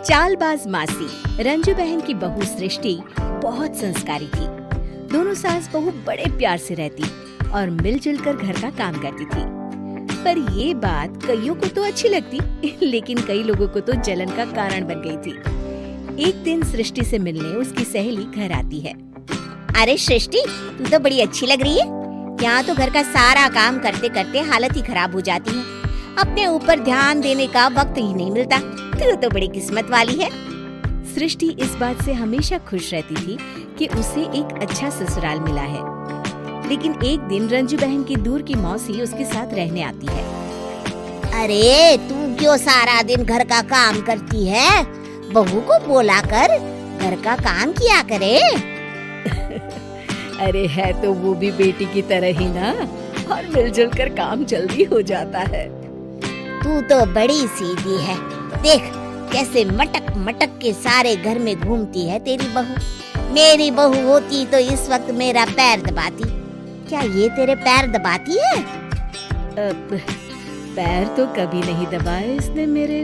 चालबाज मासी रंजू बहन की बहू सृष्टि बहुत संस्कारी थी। दोनों सास बहू बड़े प्यार से रहती और मिलजुल कर घर का काम करती थी। पर ये बात कईयों को तो अच्छी लगती, लेकिन कई लोगों को तो जलन का कारण बन गई थी। एक दिन सृष्टि से मिलने उसकी सहेली घर आती है। अरे सृष्टि, तू तो बड़ी अच्छी लग रही है। यहाँ तो घर का सारा काम करते करते हालत ही खराब हो जाती है। अपने ऊपर ध्यान देने का वक्त ही नहीं मिलता। तू तो बड़ी किस्मत वाली है। सृष्टि इस बात से हमेशा खुश रहती थी कि उसे एक अच्छा ससुराल मिला है। लेकिन एक दिन रंजू बहन की दूर की मौसी उसके साथ रहने आती है। अरे तू क्यों सारा दिन घर का काम करती है? बहू को बोला कर घर का काम किया करे। अरे है तो वो भी बेटी की तरह ही ना, और मिलजुल कर काम जल्दी हो जाता है। तू तो बड़ी सीधी है। देख कैसे मटक मटक के सारे घर में घूमती है तेरी बहू। मेरी बहू होती तो इस वक्त मेरा पैर दबाती। क्या ये तेरे पैर दबाती है? पैर तो कभी नहीं दबाए इसने मेरे।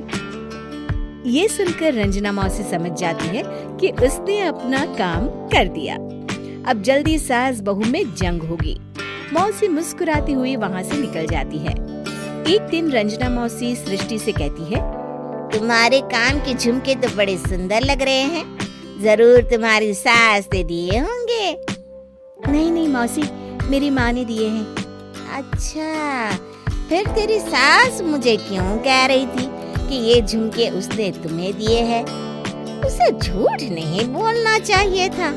ये सुनकर रंजना मौसी समझ जाती है कि उसने अपना काम कर दिया। अब जल्दी सास बहू में जंग होगी। मौसी मुस्कुराती हुई वहाँ से निकल जाती है। एक दिन रंजना मौसी सृष्टि से कहती है, तुम्हारे काम के झुमके तो बड़े सुंदर लग रहे हैं। जरूर तुम्हारी सास ने दिए होंगे। नहीं मौसी, मेरी माँ ने दिए हैं। अच्छा, फिर तेरी सास मुझे क्यों कह रही थी कि ये झुमके उसने तुम्हें दिए हैं? उसे झूठ नहीं बोलना चाहिए था।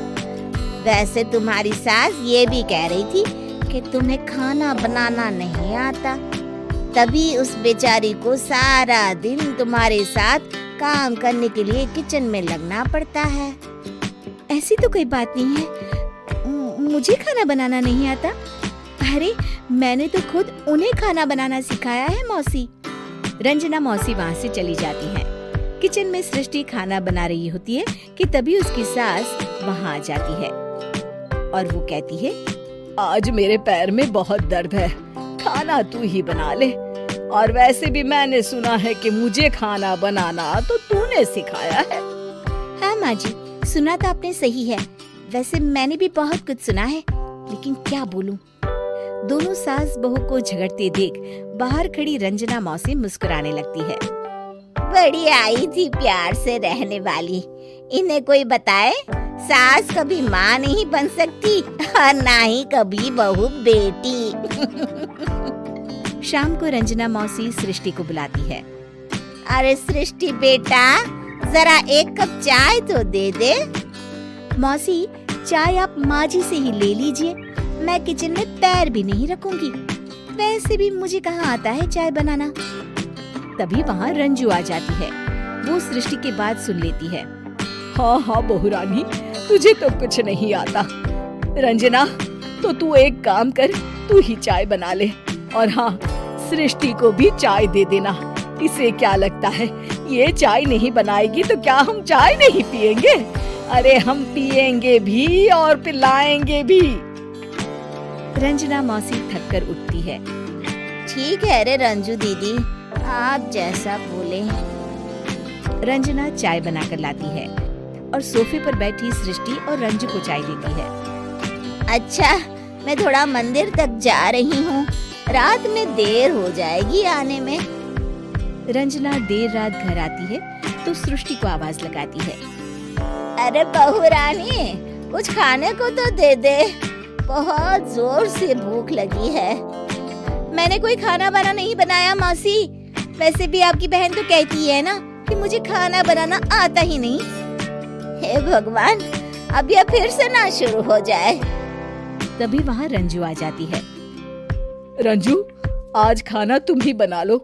वैसे तुम्हारी सास ये भी कह रही थी कि तुम्हें खाना बनाना नहीं आता, तभी उस बेचारी को सारा दिन तुम्हारे साथ काम करने के लिए किचन में लगना पड़ता है। ऐसी तो कोई बात नहीं है, मुझे खाना बनाना नहीं आता। अरे मैंने तो खुद उन्हें खाना बनाना सिखाया है मौसी। रंजना मौसी वहाँ से चली जाती है। किचन में सृष्टि खाना बना रही होती है कि तभी उसकी सास वहाँ आ जाती है और वो कहती है, आज मेरे पैर में बहुत दर्द है, खाना तू ही बना ले। और वैसे भी मैंने सुना है कि मुझे खाना बनाना तो तूने सिखाया है। हाँ माँ जी, सुना तो आपने सही है। वैसे मैंने भी बहुत कुछ सुना है, लेकिन क्या बोलूं। दोनों सास बहू को झगड़ते देख बाहर खड़ी रंजना मौसी मुस्कुराने लगती है। बड़ी आई थी प्यार से रहने वाली। इन्हें कोई बताए सास कभी माँ नहीं बन सकती और ना ही कभी बहू बेटी। शाम को रंजना मौसी सृष्टि को बुलाती है। अरे सृष्टि बेटा, जरा एक कप चाय तो दे दे। मौसी, चाय आप माँ जी से ही ले लीजिए, मैं किचन में पैर भी नहीं रखूंगी। वैसे भी मुझे कहाँ आता है चाय बनाना। तभी वहाँ रंजू आ जाती है। वो सृष्टि की बात सुन लेती है। हाँ बहू रानी, तुझे तो कुछ नहीं आता। रंजना, तो तू एक काम कर, तू ही चाय बना ले। और हाँ, सृष्टि को भी चाय दे देना। इसे क्या लगता है ये चाय नहीं बनाएगी तो क्या हम चाय नहीं पिएंगे? अरे हम पिएंगे भी और पिलाएंगे भी। रंजना मौसी थक कर उठती है। ठीक है रे रंजू दीदी, आप जैसा बोले। रंजना चाय बनाकर लाती है और सोफे पर बैठी सृष्टि और रंजू को चाय देती है। अच्छा, मैं थोड़ा मंदिर तक जा रही हूँ, रात में देर हो जाएगी आने में। रंजना देर रात घर आती है तो सृष्टि को आवाज लगाती है। अरे बहू रानी, कुछ खाने को तो दे दे, बहुत जोर से भूख लगी है। मैंने कोई खाना वाना नहीं बनाया मौसी। वैसे भी आपकी बहन तो कहती है ना कि मुझे खाना बनाना आता ही नहीं। हे भगवान, अब यह फिर से ना शुरू हो जाए। तभी वहाँ रंजू आ जाती है। रंजू, आज खाना तुम ही बना लो,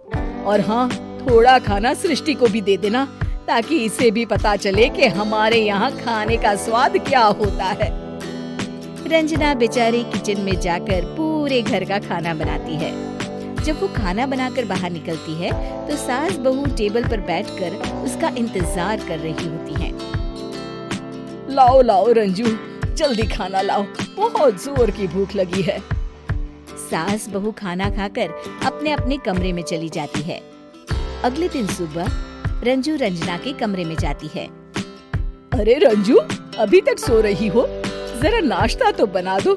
और हाँ, थोड़ा खाना सृष्टि को भी दे देना, ताकि इसे भी पता चले कि हमारे यहाँ खाने का स्वाद क्या होता है। रंजना बेचारी किचन में जाकर पूरे घर का खाना बनाती है। जब वो खाना बनाकर बाहर निकलती है तो सास बहू टेबल पर बैठकर उसका इंतजार कर रही होती हैं। लाओ रंजू, जल्दी खाना लाओ, बहुत जोर की भूख लगी है। सास बहू खाना खाकर अपने अपने कमरे में चली जाती है। अगले दिन सुबह रंजू रंजना के कमरे में जाती है। अरे रंजू, अभी तक सो रही हो? जरा नाश्ता तो बना दो।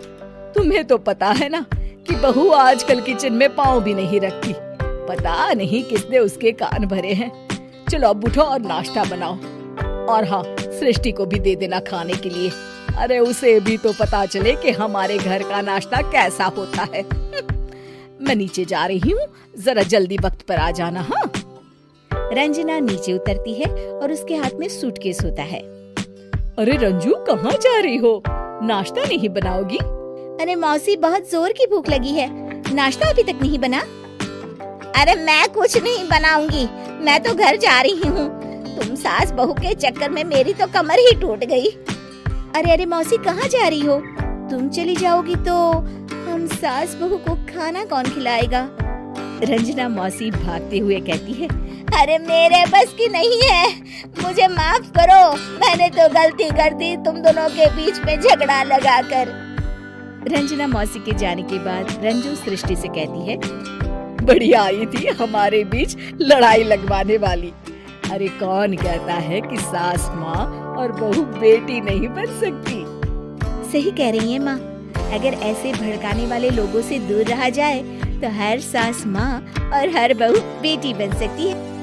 तुम्हें तो पता है ना कि बहू आजकल किचन में पाँव भी नहीं रखती। पता नहीं किसने उसके कान भरे हैं। चलो अब उठो और नाश्ता बनाओ। और हाँ, सृष्टि को भी दे देना खाने के लिए। अरे उसे भी तो पता चले कि हमारे घर का नाश्ता कैसा होता है। मैं नीचे जा रही हूँ, जरा जल्दी वक्त पर आ जाना। हाँ। रंजना नीचे उतरती है और उसके हाथ में सूटकेस होता है। अरे रंजू, कहाँ जा रही हो? नाश्ता नहीं बनाओगी? अरे मौसी, बहुत जोर की भूख लगी है, नाश्ता अभी तक नहीं बना। अरे मैं कुछ नहीं बनाऊंगी, मैं तो घर जा रही हूँ। तुम सास बहू के चक्कर में मेरी तो कमर ही टूट गई। अरे अरे मौसी, कहाँ जा रही हो? तुम चली जाओगी तो हम सास बहू को खाना कौन खिलाएगा? रंजना मौसी भागते हुए कहती है। अरे मेरे बस की नहीं है, मुझे माफ करो। मैंने तो गलती कर दी तुम दोनों के बीच में झगड़ा लगाकर। रंजना मौसी के जाने के बाद रंजू सृष्टि से कहती है, बढ़िया आई थी हमारे बीच लड़ाई लगवाने वाली। अरे कौन कहता है कि सास माँ और बहू बेटी नहीं बन सकती? सही कह रही है माँ। अगर ऐसे भड़काने वाले लोगों से दूर रहा जाए तो हर सास माँ और हर बहू बेटी बन सकती है।